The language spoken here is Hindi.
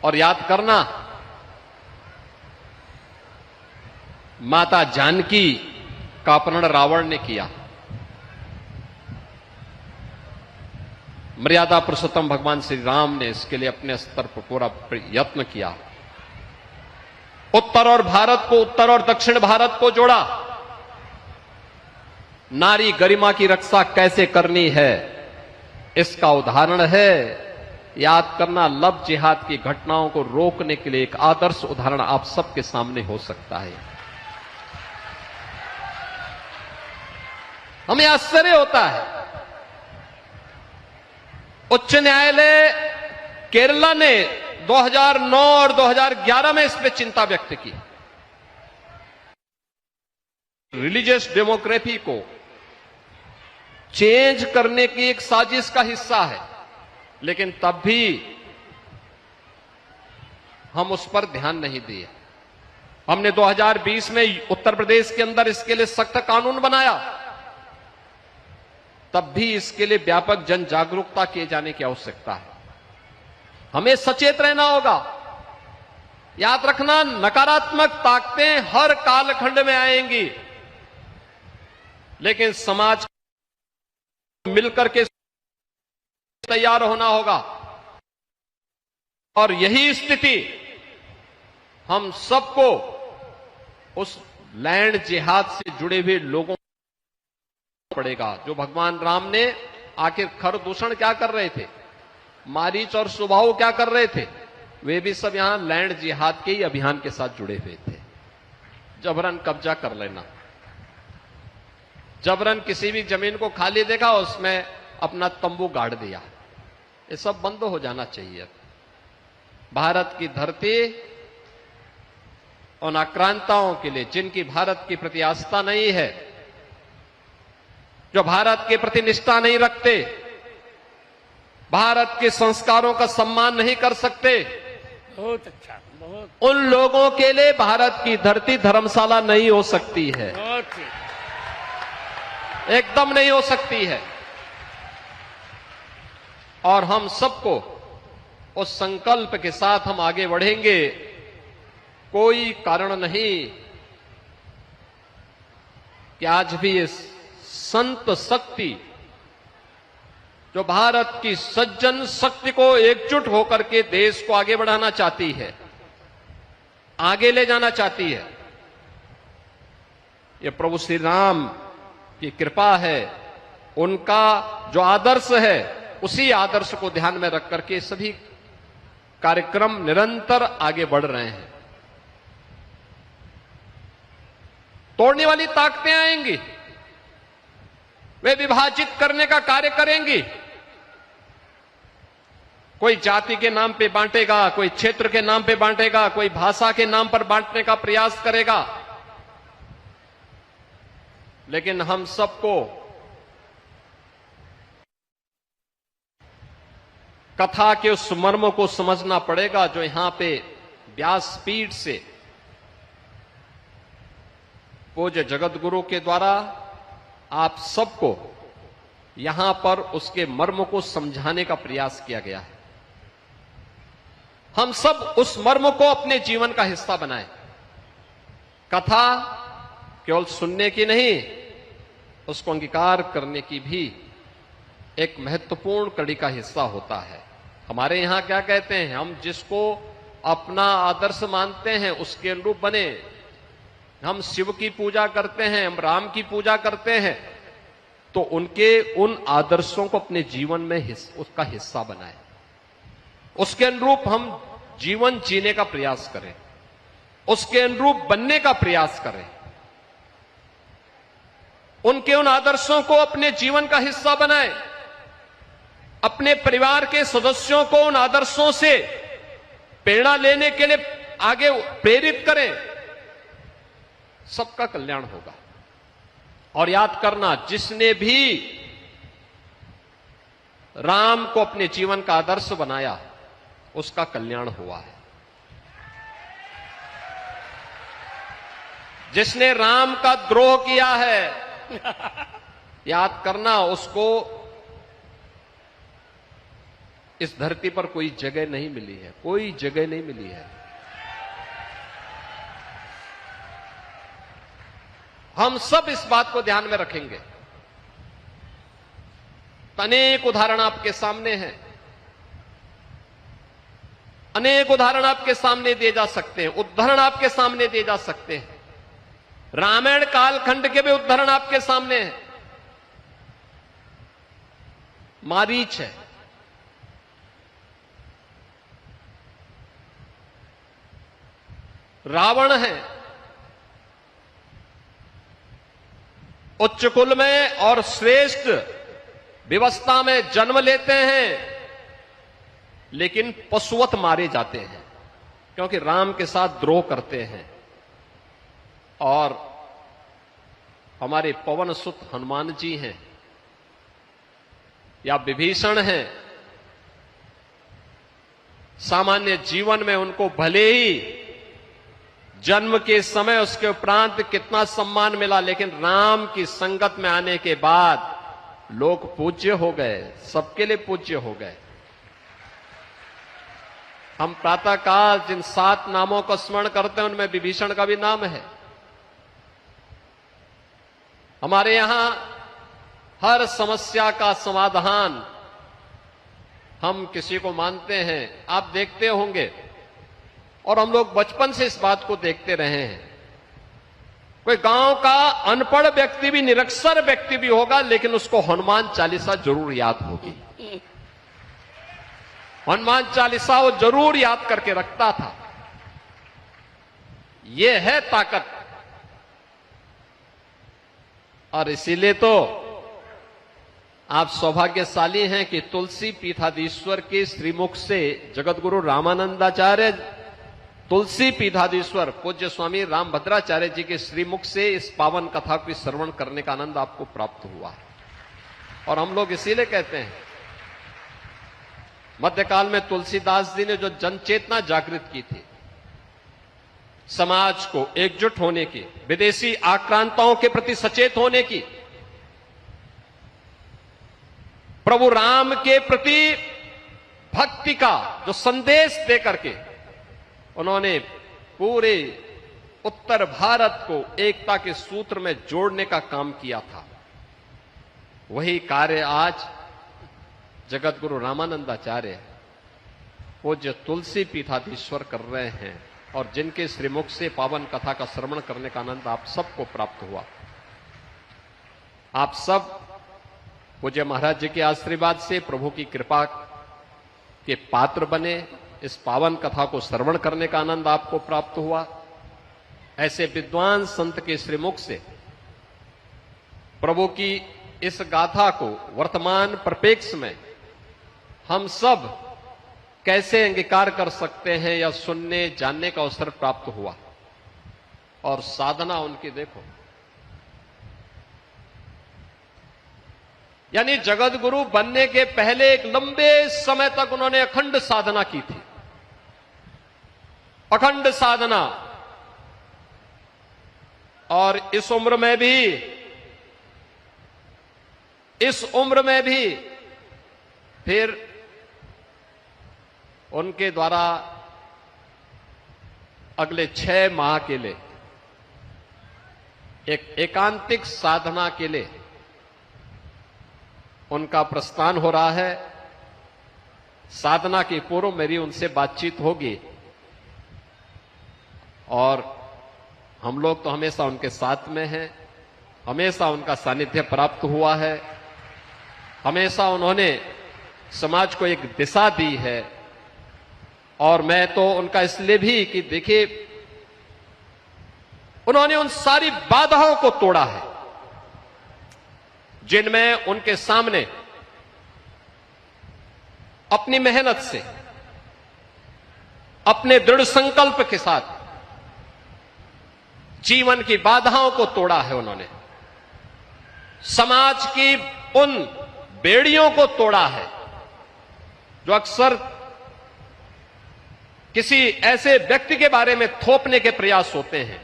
और याद करना, माता जानकी का अपहरण रावण ने किया। मर्यादा पुरुषोत्तम भगवान श्री राम ने इसके लिए अपने स्तर पर पूरा यत्न किया। उत्तर और दक्षिण भारत को जोड़ा। नारी गरिमा की रक्षा कैसे करनी है, इसका उदाहरण है। याद करना, लव जिहाद की घटनाओं को रोकने के लिए एक आदर्श उदाहरण आप सबके सामने हो सकता है। हमें आश्चर्य होता है, उच्च न्यायालय केरला ने 2009 और 2011 में इस पर चिंता व्यक्त की। रिलीजियस डेमोक्रेसी को चेंज करने की एक साजिश का हिस्सा है, लेकिन तब भी हम उस पर ध्यान नहीं दिए। हमने 2020 में उत्तर प्रदेश के अंदर इसके लिए सख्त कानून बनाया, तब भी इसके लिए व्यापक जन जागरूकता किए जाने की आवश्यकता है। हमें सचेत रहना होगा। याद रखना, नकारात्मक ताकतें हर कालखंड में आएंगी, लेकिन समाज मिलकर के तैयार होना होगा। और यही स्थिति हम सबको उस लैंड जिहाद से जुड़े हुए लोगों पड़ेगा। जो भगवान राम ने आखिर खर दूषण क्या कर रहे थे, मारीच और सुबाहु क्या कर रहे थे, वे भी सब यहां लैंड जिहाद के ही अभियान के साथ जुड़े हुए थे। जबरन कब्जा कर लेना, जबरन किसी भी जमीन को खाली देखा उसमें अपना तंबू गाड़ दिया, ये सब बंद हो जाना चाहिए। भारत की धरती उन आक्रांताओं के लिए जिनकी भारत के प्रति आस्था नहीं है, जो भारत के प्रति निष्ठा नहीं रखते, भारत के संस्कारों का सम्मान नहीं कर सकते, बहुत अच्छा, बहुत, उन लोगों के लिए भारत की धरती धर्मशाला नहीं हो सकती है, बहुत एकदम नहीं हो सकती है। और हम सबको उस संकल्प के साथ हम आगे बढ़ेंगे। कोई कारण नहीं कि आज भी इस संत शक्ति, जो भारत की सज्जन शक्ति को एकजुट होकर के देश को आगे बढ़ाना चाहती है, आगे ले जाना चाहती है, ये प्रभु श्री राम की कृपा है। उनका जो आदर्श है, उसी आदर्श को ध्यान में रख करके सभी कार्यक्रम निरंतर आगे बढ़ रहे हैं। तोड़ने वाली ताकतें आएंगी, वे विभाजित करने का कार्य करेंगी। कोई जाति के नाम पे बांटेगा, कोई क्षेत्र के नाम पे बांटेगा, कोई भाषा के नाम पर बांटने का प्रयास करेगा। लेकिन हम सबको कथा के उस मर्म को समझना पड़ेगा, जो यहां पे व्यासपीठ से पूज्य जगत गुरु के द्वारा आप सबको यहां पर उसके मर्म को समझाने का प्रयास किया गया है। हम सब उस मर्म को अपने जीवन का हिस्सा बनाएं। कथा केवल सुनने की नहीं, उसको अंगीकार करने की भी एक महत्वपूर्ण कड़ी का हिस्सा होता है। हमारे यहां क्या कहते हैं, हम जिसको अपना आदर्श मानते हैं उसके अनुरूप बने। हम शिव की पूजा करते हैं, हम राम की पूजा करते हैं, तो उनके उन आदर्शों को अपने जीवन में उसका हिस्सा बनाएं, उसके अनुरूप हम जीवन जीने का प्रयास करें, उसके अनुरूप बनने का प्रयास करें, उनके उन आदर्शों को अपने जीवन का हिस्सा बनाएं, अपने परिवार के सदस्यों को उन आदर्शों से प्रेरणा लेने के लिए आगे प्रेरित करें। सबका कल्याण होगा। और याद करना, जिसने भी राम को अपने जीवन का आदर्श बनाया, उसका कल्याण हुआ है। जिसने राम का द्रोह किया है, याद करना, उसको इस धरती पर कोई जगह नहीं मिली है, कोई जगह नहीं मिली है। हम सब इस बात को ध्यान में रखेंगे। अनेक उदाहरण आपके सामने हैं, अनेक उदाहरण आपके सामने दिए जा सकते हैं, उदाहरण आपके सामने दिए जा सकते हैं। रामायण कालखंड के भी उदाहरण आपके सामने हैं। मारीच है, रावण है, उच्च कुल में और श्रेष्ठ व्यवस्था में जन्म लेते हैं, लेकिन पशुवत मारे जाते हैं क्योंकि राम के साथ द्रोह करते हैं। और हमारे पवन सुत हनुमान जी हैं या विभीषण हैं, सामान्य जीवन में उनको भले ही जन्म के समय उसके उपरांत कितना सम्मान मिला, लेकिन राम की संगत में आने के बाद लोग पूज्य हो गए, सबके लिए पूज्य हो गए। हम प्रातःकाल जिन 7 नामों को स्मरण करते हैं उनमें विभीषण का भी नाम है। हमारे यहां हर समस्या का समाधान हम किसी को मानते हैं, आप देखते होंगे, और हम लोग बचपन से इस बात को देखते रहे हैं। कोई गांव का अनपढ़ व्यक्ति भी, निरक्षर व्यक्ति भी होगा, लेकिन उसको हनुमान चालीसा जरूर याद होगी। हनुमान चालीसा वो जरूर याद करके रखता था। ये है ताकत। और इसीलिए तो आप सौभाग्यशाली हैं कि तुलसी पीठाधीश्वर के श्रीमुख से जगतगुरु रामानंदाचार्य, तुलसी पीठाधीश्वर पूज्य स्वामी रामभद्राचार्य जी के श्रीमुख से इस पावन कथा को श्रवण करने का आनंद आपको प्राप्त हुआ। और हम लोग इसीलिए कहते हैं, मध्यकाल में तुलसीदास जी ने जो जनचेतना जागृत की थी, समाज को एकजुट होने की, विदेशी आक्रांताओं के प्रति सचेत होने की, प्रभु राम के प्रति भक्ति का जो संदेश दे करके उन्होंने पूरे उत्तर भारत को एकता के सूत्र में जोड़ने का काम किया था। वही कार्य आज जगतगुरु रामानंदाचार्य पूज्य तुलसी पीठाधीश्वर कर रहे हैं, और जिनके श्रीमुख से पावन कथा का श्रवण करने का आनंद आप सबको प्राप्त हुआ। आप सब पूज्य महाराज जी के आशीर्वाद से प्रभु की कृपा के पात्र बने, इस पावन कथा को श्रवण करने का आनंद आपको प्राप्त हुआ। ऐसे विद्वान संत के श्रीमुख से प्रभु की इस गाथा को वर्तमान परिप्रेक्ष्य में हम सब कैसे अंगीकार कर सकते हैं या सुनने जानने का अवसर प्राप्त हुआ। और साधना उनकी देखो, यानी जगत गुरु बनने के पहले एक लंबे समय तक उन्होंने अखंड साधना की थी, अखंड साधना। और इस उम्र में भी फिर उनके द्वारा अगले 6 माह के लिए एक एकांतिक साधना के लिए उनका प्रस्थान हो रहा है। साधना के पूर्व मेरी उनसे बातचीत होगी, और हम लोग तो हमेशा उनके साथ में हैं, हमेशा उनका सानिध्य प्राप्त हुआ है, हमेशा उन्होंने समाज को एक दिशा दी है। और मैं तो उनका इसलिए भी कि देखिए, उन्होंने उन सारी बाधाओं को तोड़ा है जिनमें उनके सामने अपनी मेहनत से, अपने दृढ़ संकल्प के साथ जीवन की बाधाओं को तोड़ा है। उन्होंने समाज की उन बेड़ियों को तोड़ा है जो अक्सर किसी ऐसे व्यक्ति के बारे में थोपने के प्रयास होते हैं।